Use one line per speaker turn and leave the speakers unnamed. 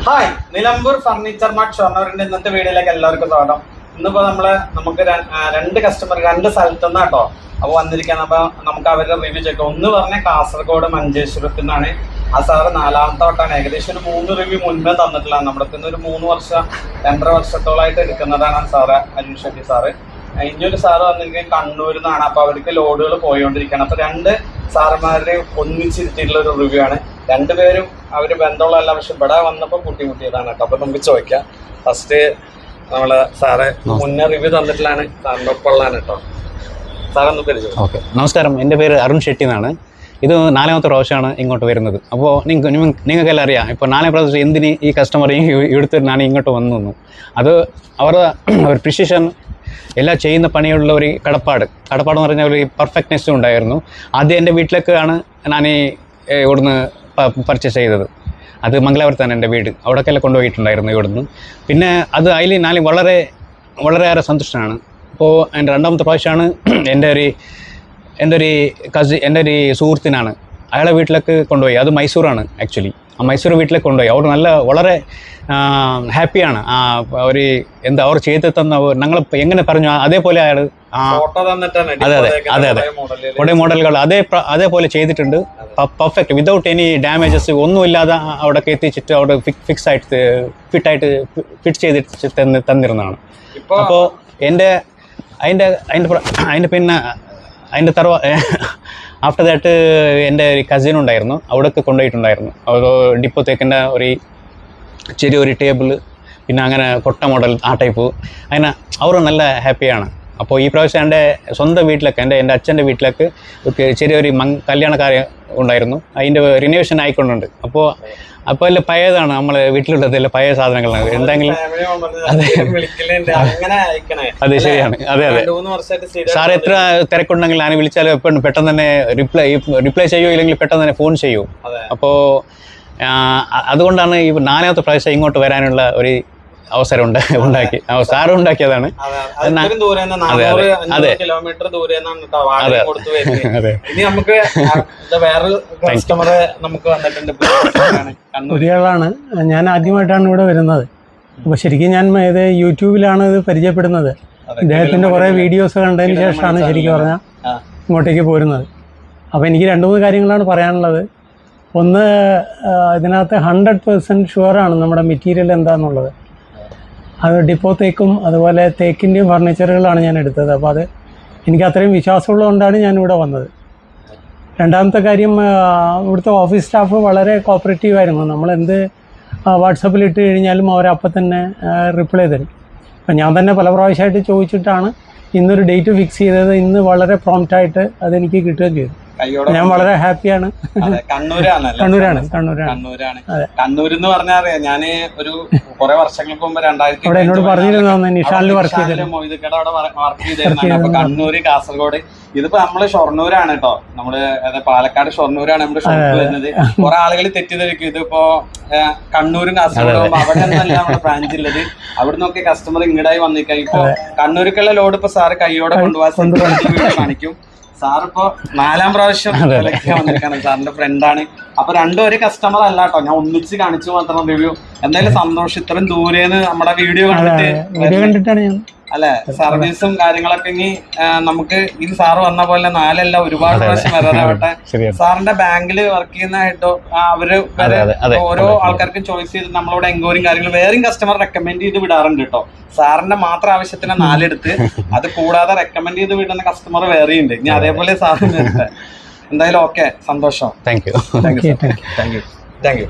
Hi, Nilambur furniture mart ഷൊർണൂരിന്റെ ഇന്നത്തെ വീഡിയോയിലേക്ക് എല്ലാവർക്കും സ്വാഗതം. ഇന്നിപ്പോ നമുക്ക് രണ്ട് കസ്റ്റമർ രണ്ട് സ്ഥലത്തുനിന്ന് കേട്ടോ അപ്പൊ വന്നിരിക്കുകയാണ്. അപ്പൊ നമുക്ക് അവരുടെ റിവ്യൂ ചെക്ക്. ഒന്ന് പറഞ്ഞ കാസർഗോഡ് മഞ്ചേശ്വരത്തിൽ നിന്നാണ്. ആ സാറ് നാലാമത്തെ വട്ടാണ്. ഏകദേശം ഒരു 3 റിവ്യൂ മുൻപേ തന്നിട്ടില്ല. നമ്മുടെ ഒരു 3 വർഷം 2.5 വർഷത്തോളമായിട്ട് എടുക്കുന്നതാണ് സാറ് അരുൺ ഷെട്ടി സാറ്. ഇനിയൊരു സാറ് വന്നിരിക്കുന്നത് കണ്ണൂരിൽ നിന്നാണ്. അപ്പൊ അവർക്ക് ലോഡുകൾ പോയിക്കൊണ്ടിരിക്കുകയാണ്. അപ്പൊ രണ്ട് സാറന്മാരുടെ ഒന്നിച്ചിരുത്തിയിട്ടുള്ള ഒരു റിവ്യൂ ആണ്. രണ്ടുപേരും അവര് ബന്ധമുള്ളതല്ല, പക്ഷെ ഇവിടെ വന്നപ്പോ കൂട്ടിമുട്ടിയതാണ് കേട്ടോ. അപ്പൊ നമുക്ക് ചോദിക്കാം. ഫസ്റ്റ് നമ്മള് സാറ് മുന്നേ റിവ്യൂ തന്നിട്ടുള്ളതാണ്, സാറിന്റെ ഒപ്പമുള്ളതാണ് കേട്ടോ. സാറൊന്ന് പരിചയം.
ഓക്കെ, നമസ്കാരം. എൻ്റെ പേര് അരുൺ ഷെട്ടി എന്നാണ്. ഇത് 4ാമത്തെ പ്രാവശ്യമാണ് ഇങ്ങോട്ട് വരുന്നത്. അപ്പോൾ നിങ്ങൾക്കെല്ലാം അറിയാം, ഇപ്പോൾ 4ാം പ്രാവശ്യം എന്തിന് ഈ കസ്റ്റമർ എടുത്തിട്ട് ഞാൻ ഇങ്ങോട്ട് വന്നു. അത് അവർ പ്രിസിഷൻ എല്ലാം ചെയ്യുന്ന പണിയുള്ള ഒരു കടപ്പാടെന്ന് പറഞ്ഞാൽ ഒരു പെർഫെക്റ്റ്നെസ്സും ഉണ്ടായിരുന്നു. ആദ്യം എൻ്റെ വീട്ടിലേക്കാണ് ഞാൻ ഇവിടുന്ന് പർച്ചേസ് ചെയ്തത്. അത് മംഗലാപുരത്താണ് എൻ്റെ വീട്. അവിടേക്കെല്ലാം കൊണ്ടുപോയിട്ടുണ്ടായിരുന്നു ഇവിടുന്ന്. പിന്നെ അത് അതിൽ ഞാൻ വളരെയേറെ സന്തുഷ്ടനാണ്. അപ്പോൾ എൻ്റെ 2ാമത്തെ പ്രാവശ്യമാണ് എൻ്റെ ഒരു സുഹൃത്തിനാണ്. അയാളെ വീട്ടിലേക്ക് കൊണ്ടുപോയി. അത് മൈസൂറാണ് ആക്ച്വലി. ആ മൈസൂർ വീട്ടിലേക്ക് കൊണ്ടുപോയി. അവർ വളരെ ഹാപ്പിയാണ്. അവർ ചെയ്ത് തന്ന ഞങ്ങൾ എങ്ങനെ പറഞ്ഞു അതേപോലെ അയാൾ അതെ കുറേ മോഡലുകൾ അതേപോലെ ചെയ്തിട്ടുണ്ട്. പെർഫെക്റ്റ്, വിതൗട്ട് എനി ഡാമേജസ് ഒന്നുമില്ലാതെ അവിടേക്ക് എത്തിച്ചിട്ട് അവിടെ ഫിറ്റ് ചെയ്തിട്ട് തന്നിരുന്നതാണ്. അപ്പോൾ ആഫ്റ്റർ ദാറ്റ് എൻ്റെ ഒരു കസിൻ ഉണ്ടായിരുന്നു, അവിടേക്ക് കൊണ്ടുപോയിട്ടുണ്ടായിരുന്നു. അവർ ഡിപ്പോ തേക്കിൻ്റെ ചെറിയൊരു ടേബിൾ, പിന്നെ അങ്ങനെ കൊട്ട മോഡൽ ആ ടൈപ്പ്. അങ്ങനെ അവർ നല്ല ഹാപ്പിയാണ്. അപ്പോൾ ഈ പ്രാവശ്യം എൻ്റെ സ്വന്തം വീട്ടിലേക്ക്, എൻ്റെ അച്ഛൻ്റെ വീട്ടിലേക്ക് ചെറിയൊരു കല്യാണക്കാര്യം ഉണ്ടായിരുന്നു. അതിൻ്റെ റിനോവേഷൻ ആയിക്കൊണ്ടുണ്ട്. അപ്പോൾ എല്ലാം പഴയതാണ്, നമ്മൾ വീട്ടിലുള്ളതെല്ലാം പഴയ സാധനങ്ങളാണ്. എന്തെങ്കിലും അതെ, ശരിയാണ്. അതെ സാർ എത്ര തിരക്കുണ്ടെങ്കിൽ ഞാൻ വിളിച്ചാൽ പെട്ടെന്ന് തന്നെ റിപ്ലൈ ചെയ്യോ, ഇല്ലെങ്കിൽ പെട്ടെന്ന് തന്നെ ഫോൺ ചെയ്യൂ. അപ്പോൾ അതുകൊണ്ടാണ് ഈ 4ാമത്തെ പ്രാവശ്യം ഇങ്ങോട്ട് വരാനുള്ള ഒരു അവസരം ഉണ്ടാക്കി. സാറ് ഉണ്ടാക്കിയതാണ്.
പുതിയയാളാണ്. ഞാൻ ആദ്യമായിട്ടാണ് ഇവിടെ വരുന്നത്. അപ്പോൾ ശരിക്കും ഞാൻ ഇത് യൂട്യൂബിലാണ് ഇത് പരിചയപ്പെടുന്നത്. ഇദ്ദേഹത്തിൻ്റെ കുറേ വീഡിയോസ് കണ്ടതിന് ശേഷമാണ് ശരിക്കും പറഞ്ഞാൽ ഇങ്ങോട്ടേക്ക് പോരുന്നത്. അപ്പോൾ എനിക്ക് 2-3 കാര്യങ്ങളാണ് പറയാനുള്ളത്. ഒന്ന്, ഇതിനകത്ത് 100% ഷുവറാണ് നമ്മുടെ മെറ്റീരിയൽ എന്താണെന്നുള്ളത്. അത് ഡിപ്പോ തേക്കും അതുപോലെ തേക്കിൻ്റെയും ഫർണിച്ചറുകളാണ് ഞാൻ എടുത്തത്. അപ്പോൾ അത് എനിക്ക് അത്രയും വിശ്വാസമുള്ളതുകൊണ്ടാണ് ഞാനിവിടെ വന്നത്. 2ാമത്തെ കാര്യം, ഇവിടുത്തെ ഓഫീസ് സ്റ്റാഫ് വളരെ കോപ്പറേറ്റീവായിരുന്നു. നമ്മളെന്ത് വാട്സപ്പിൽ ഇട്ട് കഴിഞ്ഞാലും അവരപ്പം തന്നെ റിപ്ലൈ തരും. അപ്പം ഞാൻ തന്നെ പല പ്രാവശ്യമായിട്ട് ചോദിച്ചിട്ടാണ് ഇന്നൊരു ഡേറ്റ് ഫിക്സ് ചെയ്തത്. ഇന്ന് വളരെ പ്രോംപ്റ്റായിട്ട് അതെനിക്ക് കിട്ടുകയും ചെയ്തു. ഞാൻ വളരെ ഹാപ്പിയാണ്.
കണ്ണൂരാണ്. കണ്ണൂർ എന്ന് പറഞ്ഞാൽ ഞാന് ഒരു കുറെ വർഷങ്ങൾക്ക് മുമ്പ് 2000
എന്നോട് പറഞ്ഞിരുന്നു നിഷാനിൽ വർക്ക്
ചെയ്തിരുന്നു. അപ്പൊ കണ്ണൂര്, കാസർഗോഡ്, ഇതിപ്പോ നമ്മള് ഷൊർണൂരാണ് കേട്ടോ. നമ്മള് പാലക്കാട് ഷൊർണൂരാണ് നമ്മുടെ ഷോപ്പ് വരുന്നത്. കുറെ ആളുകൾ തെറ്റിദ്ധരിക്കും ഇതിപ്പോ കണ്ണൂരും കാസർഗോഡും അവിടെ നിന്നല്ല നമ്മുടെ ബ്രാഞ്ച് ഉള്ളത്. അവിടെ നിന്നൊക്കെ കസ്റ്റമർ ഇങ്ങടായി വന്നിരിക്കാം. ഇപ്പൊ കണ്ണൂർക്കുള്ള ലോഡ് ഇപ്പൊ സാറ് കൈയോടെ കൊണ്ടുപോകാൻ കാണിക്കും. സാറിപ്പോ 4ാം പ്രാവശ്യം വന്നിരിക്കാണ്. സാറിന്റെ ഫ്രണ്ടാണ്. അപ്പൊ രണ്ടും ഒരു കസ്റ്റമർ അല്ല കേട്ടോ, ഞാൻ ഒന്നിച്ച് കാണിച്ചു മാത്രം റിവ്യൂ. എന്തായാലും സന്തോഷം. ഇത്രയും ദൂരേന്ന് നമ്മുടെ വീഡിയോ കണ്ടിട്ടാണ് അല്ലെ. സർവീസും കാര്യങ്ങളൊക്കെ ഇനി നമുക്ക് ഈ സാറ് വന്ന പോലെ 4 ഒരുപാട് പ്രാവശ്യം വരാനാവട്ടെ. സാറിന്റെ ബാങ്കിൽ വർക്ക് ചെയ്യുന്നതായിട്ടോ അവര് ഓരോ ആൾക്കാർക്കും ചോയ്സ് ചെയ്ത് നമ്മളോട് എൻക്വയറിയും കാര്യങ്ങളും വേറെയും കസ്റ്റമർ റെക്കമെൻഡ് ചെയ്ത് വിടാറുണ്ട് കേട്ടോ. സാറിന്റെ മാത്രം ആവശ്യത്തിന് 4 എടുത്ത് അത് കൂടാതെ റെക്കമെൻഡ് ചെയ്ത് വിടുന്ന കസ്റ്റമർ വേറെയുണ്ട്. ഇനി അതേപോലെ സാറിന് എന്തായാലും ഓക്കെ, സന്തോഷം.
Thank you.